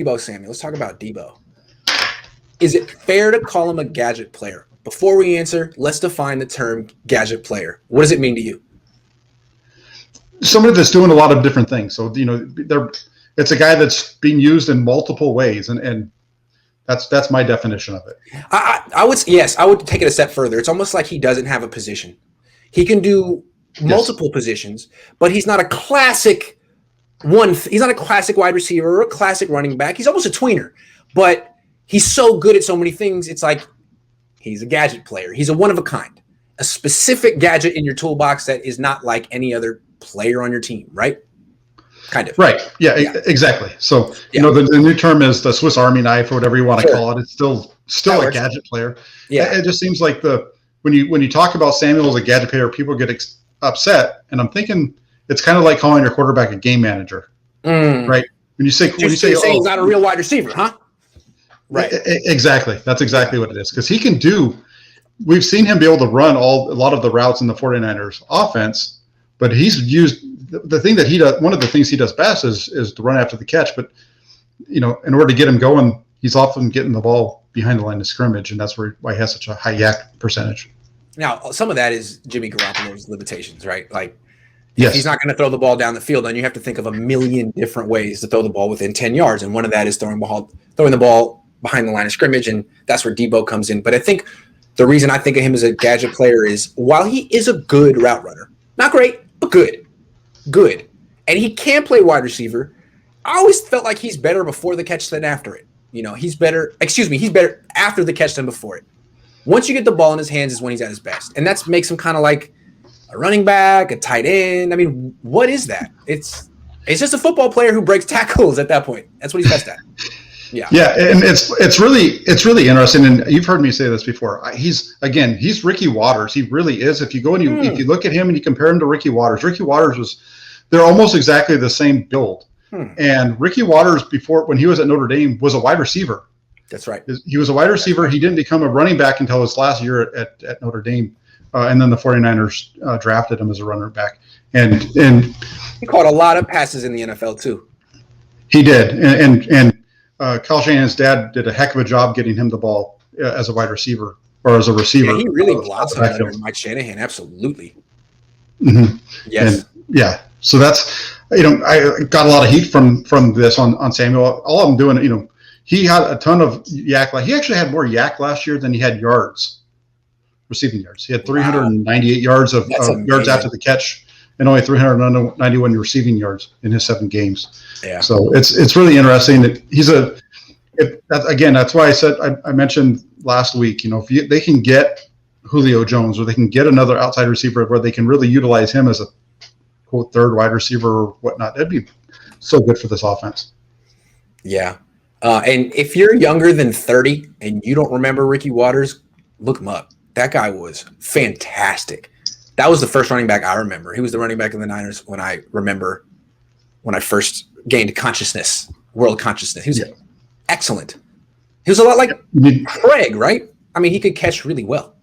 Deebo Samuel. Let's talk about Deebo. Is it fair to call him a gadget player? Before we answer, let's define the term gadget player. What does it mean to you? Somebody that's doing a lot of different things. So, it's a guy that's being used in multiple ways, and that's my definition of it. I would take it a step further. It's almost like he doesn't have a position. He can do multiple positions, but he's not a classic he's not a classic wide receiver or a classic running back. He's almost a tweener, but he's so good at so many things. It's like he's a gadget player. He's a one of a kind, a specific gadget in your toolbox that is not like any other player on your team, right? Kind of. Right. Yeah. Exactly. So, the new term is the Swiss Army knife or whatever you want to call it. It's still a gadget player. Yeah. It just seems like when you talk about Samuel as a gadget player, people get upset. And I'm thinking it's kind of like calling your quarterback a game manager, right? When you say he's not a real wide receiver, huh? Right. Exactly. That's exactly what it is. Because he can we've seen him be able to run a lot of the routes in the 49ers offense, but he's used the thing that he does. One of the things he does best is to run after the catch. But, in order to get him going, he's often getting the ball behind the line of scrimmage. And that's why he has such a high yak percentage. Now, some of that is Jimmy Garoppolo's limitations, right? Like, yes. He's not going to throw the ball down the field, and you have to think of a million different ways to throw the ball within 10 yards. And one of that is throwing the ball behind the line of scrimmage, and that's where Deebo comes in. But I think the reason I think of him as a gadget player is while he is a good route runner, not great, but good, and he can play wide receiver, I always felt like he's better before the catch than after it. He's better after the catch than before it. Once you get the ball in his hands is when he's at his best. And that makes him kind of like a running back, a tight end. I mean, what is that? It's just a football player who breaks tackles at that point. That's what he's best at. Yeah. Yeah, and it's really interesting. And you've heard me say this before. He's Ricky Watters. He really is. If you go and if you look at him and you compare him to Ricky Watters they're almost exactly the same build. And Ricky Watters, when he was at Notre Dame, was a wide receiver. That's right. He was a wide receiver. He didn't become a running back until his last year at Notre Dame. And then the 49ers drafted him as a running back. And he caught a lot of passes in the NFL too. He did. And Kyle Shanahan's dad did a heck of a job getting him the ball as a wide receiver or as a receiver. Yeah, he really blossomed under Mike Shanahan. Absolutely. Mm-hmm. Yes. And, so that's, I got a lot of heat from this on Samuel. All I'm doing, he had a ton of yak. He actually had more yak last year than he had yards, receiving yards. He had 398 yards of yards after the catch and only 391 receiving yards in his 7 games. Yeah. So it's really interesting that that's why I said I mentioned last week, if they can get Julio Jones or they can get another outside receiver where they can really utilize him as a quote third wide receiver or whatnot, that'd be so good for this offense. Yeah. And if you're younger than 30 and you don't remember Ricky Watters, look him up. That guy was fantastic. That was the first running back I remember. He was the running back in the Niners when I first gained world consciousness. He was excellent. He was a lot like Craig, right? I mean, he could catch really well.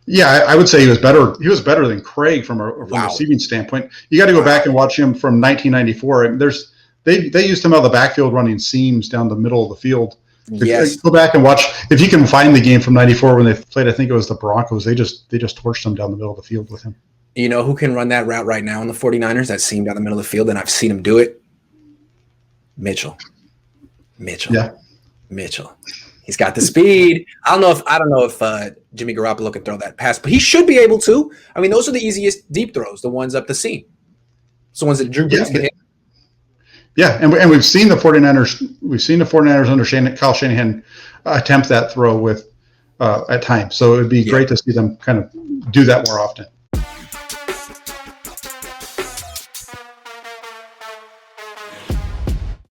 Yeah, I would say he was better. He was better than Craig from a receiving standpoint. You got to go back and watch him from 1994. And they used him out of the backfield running seams down the middle of the field. Yes. Go back and watch if you can find the game from '94 when they played. I think it was the Broncos. They just torched them down the middle of the field with him. You know who can run that route right now in the 49ers? That seam down the middle of the field, and I've seen him do it. Mitchell. Yeah. Mitchell. He's got the speed. I don't know if Jimmy Garoppolo can throw that pass, but he should be able to. I mean, those are the easiest deep throws, the ones up the seam. It's the ones that Drew Brees can hit. Yeah, and we've seen the 49ers. We've seen the 49ers under Kyle Shanahan attempt that throw with at times. So it would be great to see them kind of do that more often.